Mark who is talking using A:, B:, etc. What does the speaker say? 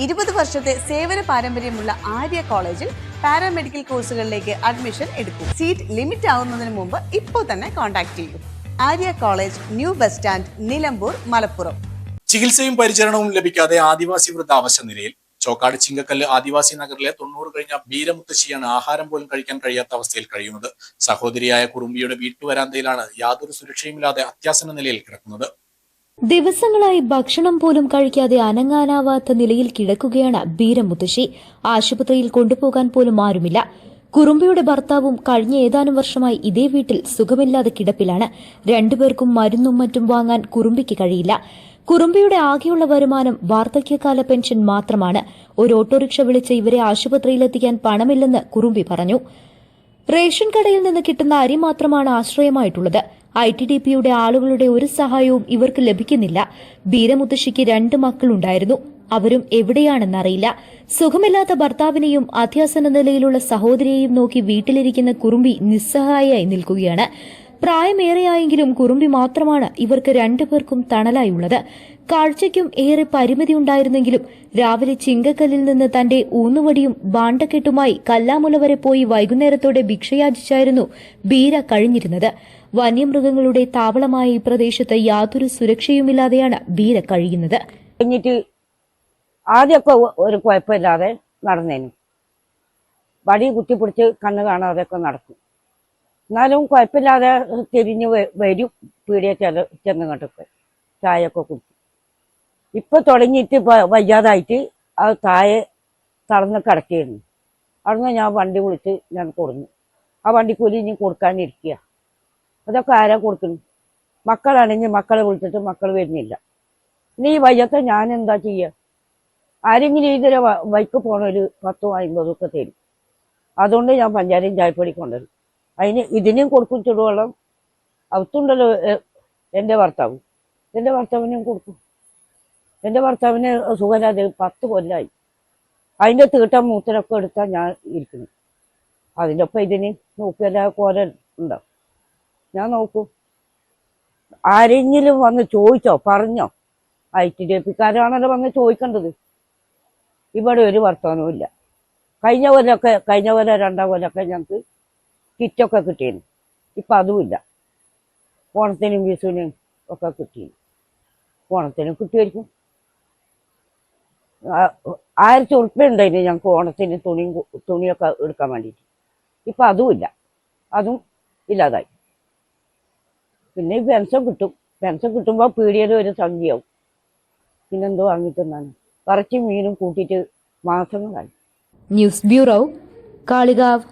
A: 20 വർഷത്തെ സേവന പാരമ്പര്യമുള്ള ആര്യ കോളേജിൽ പാരാമെഡിക്കൽ കോഴ്സുകളിലേക്ക് അഡ്മിഷൻ എടുക്കൂ. സീറ്റ് ലിമിറ്റ് ആവുന്നതിന് മുമ്പ് ഇപ്പോൾ തന്നെ കോൺടാക്ട് ചെയ്യൂ. Arya college, new bus stand, Nilambur, Malappuram.
B: ചികിത്സയും പരിചരണവും ലഭിക്കാതെ ആദിവാസി വൃദ്ധ അവശ നിലയിൽ. ചോക്കാട് ചിങ്കക്കല്ല് ആദിവാസി നഗറിലെ 90 കഴിഞ്ഞ ബീരമുത്തശ്ശിയാണ് ആഹാരം പോലും കഴിക്കാൻ കഴിയാത്ത അവസ്ഥയിൽ കഴിയുന്നത്. സഹോദരിയായ കുറുമ്പിയുടെ വീട്ടുവരാന്തയിലാണ് യാതൊരു സുരക്ഷയുമില്ലാതെ അത്യാസന്ന നിലയിൽ കിടക്കുന്നത്.
C: ദിവസങ്ങളായി ഭക്ഷണം പോലും കഴിക്കാതെ അനങ്ങാനാവാത്ത നിലയിൽ കിടക്കുകയാണ് ബീരമുത്തശ്ശി. ആശുപത്രിയിൽ കൊണ്ടുപോകാൻ പോലും ആരുമില്ല. കുറുമ്പിയുടെ ഭർത്താവും കഴിഞ്ഞ ഏതാനും വർഷമായി ഇതേ വീട്ടിൽ സുഖമില്ലാതെ കിടപ്പിലാണ്. രണ്ടുപേർക്കും മരുന്നും മറ്റും വാങ്ങാൻ കുറുമ്പിക്ക് കഴിയില്ല. കുറുമ്പിയുടെ ആകെയുള്ള വരുമാനം വാർദ്ധക്യകാല പെൻഷൻ മാത്രമാണ്. ഒരു ഓട്ടോറിക്ഷ വിളിച്ച് ഇവരെ ആശുപത്രിയിലെത്തിക്കാൻ പണമില്ലെന്ന് കുറുമ്പി പറഞ്ഞു. റേഷൻ കടയിൽ നിന്ന് കിട്ടുന്ന അരി മാത്രമാണ് ആശ്രയമായിട്ടുള്ളത്. ITDPയുടെ ആളുകളുടെ ഒരു സഹായവും ഇവർക്ക് ലഭിക്കുന്നില്ല. ബീരമുത്തശ്ശിക്ക് 2 മക്കളുണ്ടായിരുന്നു. അവരും എവിടെയാണെന്നറിയില്ല. സുഖമില്ലാത്ത ഭർത്താവിനെയും അത്യാസന്ന നിലയിലുള്ള സഹോദരിയെയും നോക്കി വീട്ടിലിരിക്കുന്ന കുറുമ്പി നിസ്സഹായയായി നിൽക്കുകയാണ്. പ്രായമേറെയായെങ്കിലും കുറുമ്പി മാത്രമാണ് ഇവർക്ക് 2 പേർക്കും തണലായുള്ളത്. കാഴ്ചയ്ക്കും ഏറെ പരിമിതിയുണ്ടായിരുന്നെങ്കിലും രാവിലെ ചിങ്കക്കല്ലിൽ നിന്ന് തന്റെ ഊന്നുവടിയും ബാണ്ടക്കെട്ടുമായി കല്ലാമുല വരെ പോയി വൈകുന്നേരത്തോടെ ഭിക്ഷയാചിച്ചായിരുന്നു ബീര കഴിഞ്ഞിരുന്നത്. വന്യമൃഗങ്ങളുടെ താവളമായ ഈ പ്രദേശത്ത് യാതൊരു സുരക്ഷയുമില്ലാതെയാണ് ബീര കഴിയുന്നത്.
D: ആദ്യമൊക്കെ ഒരു കുഴപ്പമില്ലാതെ നടന്നേനും വടി കുത്തിപ്പിടിച്ച് കണ്ണ് കാണാതെയൊക്കെ നടക്കും. എന്നാലും കുഴപ്പമില്ലാതെ തിരിഞ്ഞ് വരും. പീടിയ ചെന്നങ്ങോട്ടൊക്കെ ചായയൊക്കെ കുടിക്കും. ഇപ്പൊ തുടങ്ങിയിട്ട് വയ്യാതായിട്ട് അത് താഴെ തളർന്ന് കിടക്കുകയായിരുന്നു. അവിടുന്ന് ഞാൻ വണ്ടി വിളിച്ച് ഞാൻ കൊടുന്നു. ആ വണ്ടിക്കൂലി ഇനി കൊടുക്കാനിരിക്കുക. അതൊക്കെ ആരാ കൊടുക്കുന്നു? മക്കളാണെങ്കിൽ മക്കളെ വിളിച്ചിട്ട് മക്കൾ വരുന്നില്ല. ഇനി ഈ വയ്യത്തെ ഞാൻ എന്താ ചെയ്യുക? ആരെങ്കിലും ഇതിലെ ബൈക്ക് പോണൊരു 10 50 ഒക്കെ തരും. അതുകൊണ്ട് ഞാൻ പഞ്ചാരയും ചായപ്പൊടി കൊണ്ടുവരും. അതിന് ഇതിനും കൊടുക്കും ചുടുവെള്ളം. അവത്തുണ്ടല്ലോ എൻ്റെ ഭർത്താവ്. എൻ്റെ ഭർത്താവിനും കൊടുക്കും. എൻ്റെ ഭർത്താവിന് സുഖമില്ലാതെ 10 കൊല്ലമായി. അതിൻ്റെ തീട്ടം മൂത്തരൊക്കെ എടുത്താൽ ഞാൻ ഇരിക്കുന്നു. അതിൻ്റെ ഒപ്പം ഇതിന് നോക്കിയല്ല കോല ഉണ്ടാവും. ഞാൻ നോക്കും. ആരെങ്കിലും വന്ന് ചോദിച്ചോ പറഞ്ഞോ? ITDPക്കാരാണല്ലോ വന്ന് ചോദിക്കേണ്ടത്. ഇവിടെ ഒരു വർത്തമാനവും ഇല്ല. കഴിഞ്ഞ കൊല്ലം 2 കൊല്ലമൊക്കെ ഞങ്ങൾക്ക് കിറ്റൊക്കെ കിട്ടിയിരുന്നു. ഇപ്പം അതുമില്ല. ഓണത്തിനും വിഷുവിനും ഒക്കെ കിട്ടിയിരുന്നു. ഓണത്തിനും കിട്ടുമായിരിക്കും. 1000 ഉറുപ്പ്യ ഉണ്ടായിരുന്നു ഞങ്ങൾക്ക് ഓണത്തിന് തുണിയൊക്കെ എടുക്കാൻ വേണ്ടിയിട്ട്. ഇപ്പം അതുമില്ല. അതും ഇല്ലാതായി. പിന്നെ ഈ പെൻഷൻ കിട്ടും. പെൻഷൻ കിട്ടുമ്പോൾ പീടികയിൽ ഒരു സംഖ്യയാവും. പിന്നെന്തോ വാങ്ങിത്തന്നാണ്. ഇറച്ചി മീനും കൂട്ടിയിട്ട് മാസങ്ങളായി.
C: News bureau, Kalikavu.